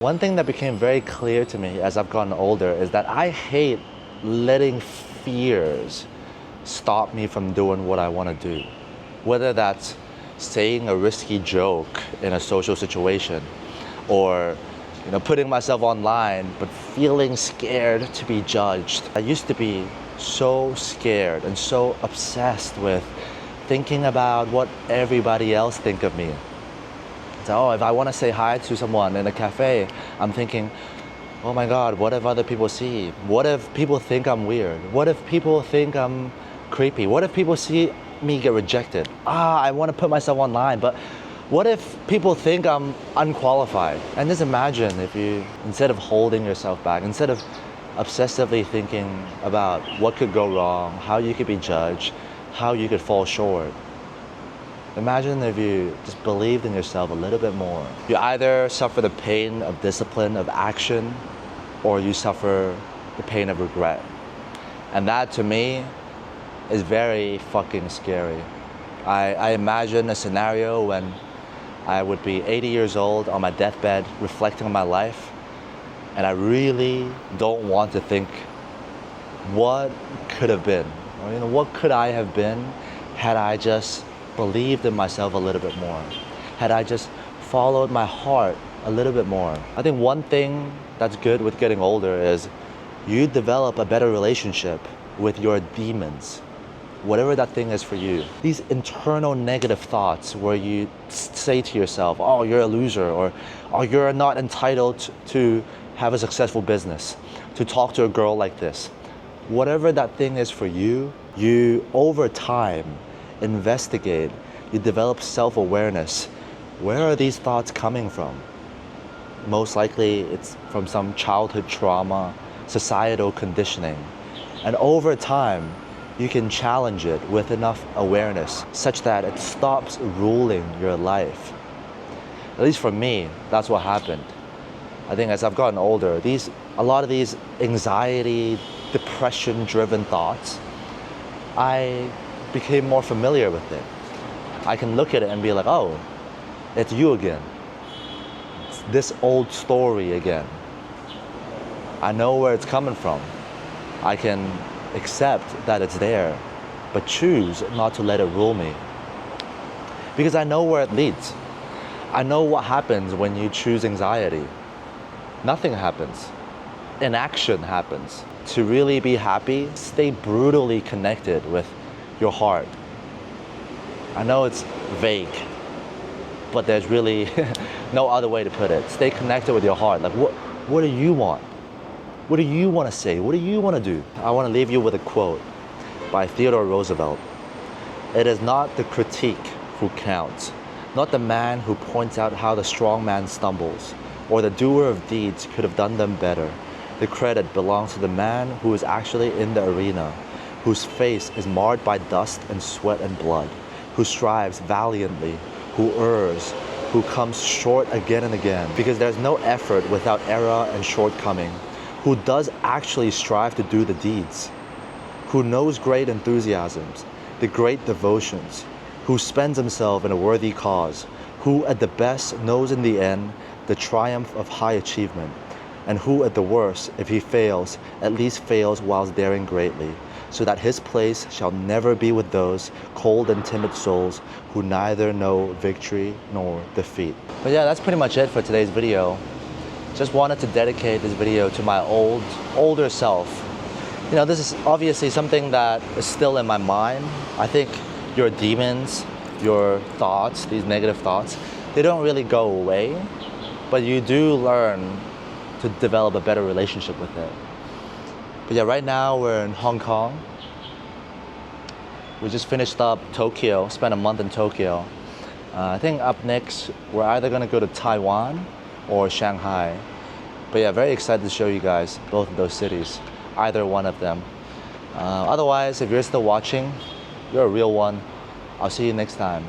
One thing that became very clear to me as I've gotten older is that I hate letting fears stop me from doing what I want to do. Whether that's saying a risky joke in a social situation or putting myself online but feeling scared to be judged. I used to be so scared and so obsessed with thinking about what everybody else think of me. So, if I want to say hi to someone in a cafe, I'm thinking, oh my God, what if other people see? What if people think I'm weird? What if people think I'm creepy? What if people see me get rejected? I want to put myself online, but what if people think I'm unqualified? And just imagine if you, instead of holding yourself back, instead of obsessively thinking about what could go wrong, how you could be judged, how you could fall short, imagine if you just believed in yourself a little bit more. You either suffer the pain of discipline, of action, or you suffer the pain of regret. And that, to me, is very fucking scary. I imagine a scenario when I would be 80 years old on my deathbed, reflecting on my life, and I really don't want to think what could have been, or what could I have been had I just believed in myself a little bit more, had I just followed my heart a little bit more. I think one thing that's good with getting older is you develop a better relationship with your demons, whatever that thing is for you. These internal negative thoughts where you say to yourself, oh, you're a loser, or oh, you're not entitled to have a successful business, to talk to a girl like this. Whatever that thing is for you, you over time investigate, you develop self-awareness. Where are these thoughts coming from? Most likely it's from some childhood trauma, societal conditioning. And over time, you can challenge it with enough awareness such that it stops ruling your life. At least for me, that's what happened. I think as I've gotten older, a lot of these anxiety, depression-driven thoughts, I became more familiar with it. I can look at it and be like, oh, it's you again. It's this old story again. I know where it's coming from. I can accept that it's there, but choose not to let it rule me. Because I know where it leads. I know what happens when you choose anxiety. Nothing happens. Inaction happens. To really be happy, stay brutally connected with your heart. I know it's vague, but there's really no other way to put it. Stay connected with your heart. Like, what do you want? What do you want to say? What do you want to do? I want to leave you with a quote by Theodore Roosevelt. It is not the critique who counts, not the man who points out how the strong man stumbles, or the doer of deeds could have done them better. The credit belongs to the man who is actually in the arena, whose face is marred by dust and sweat and blood, who strives valiantly, who errs, who comes short again and again, because there's no effort without error and shortcoming, who does actually strive to do the deeds, who knows great enthusiasms, the great devotions, who spends himself in a worthy cause, who at the best knows in the end the triumph of high achievement, and who at the worst, if he fails, at least fails whilst daring greatly, so that his place shall never be with those cold and timid souls who neither know victory nor defeat. But yeah, that's pretty much it for today's video. Just wanted to dedicate this video to my older self. This is obviously something that is still in my mind. I think your demons, your thoughts, these negative thoughts, they don't really go away, but you do learn to develop a better relationship with it. But yeah, right now we're in Hong Kong. We just finished up Tokyo, spent a month in Tokyo. I think up next, we're either gonna go to Taiwan or Shanghai. But yeah, very excited to show you guys both of those cities, either one of them. Otherwise, if you're still watching, you're a real one. I'll see you next time.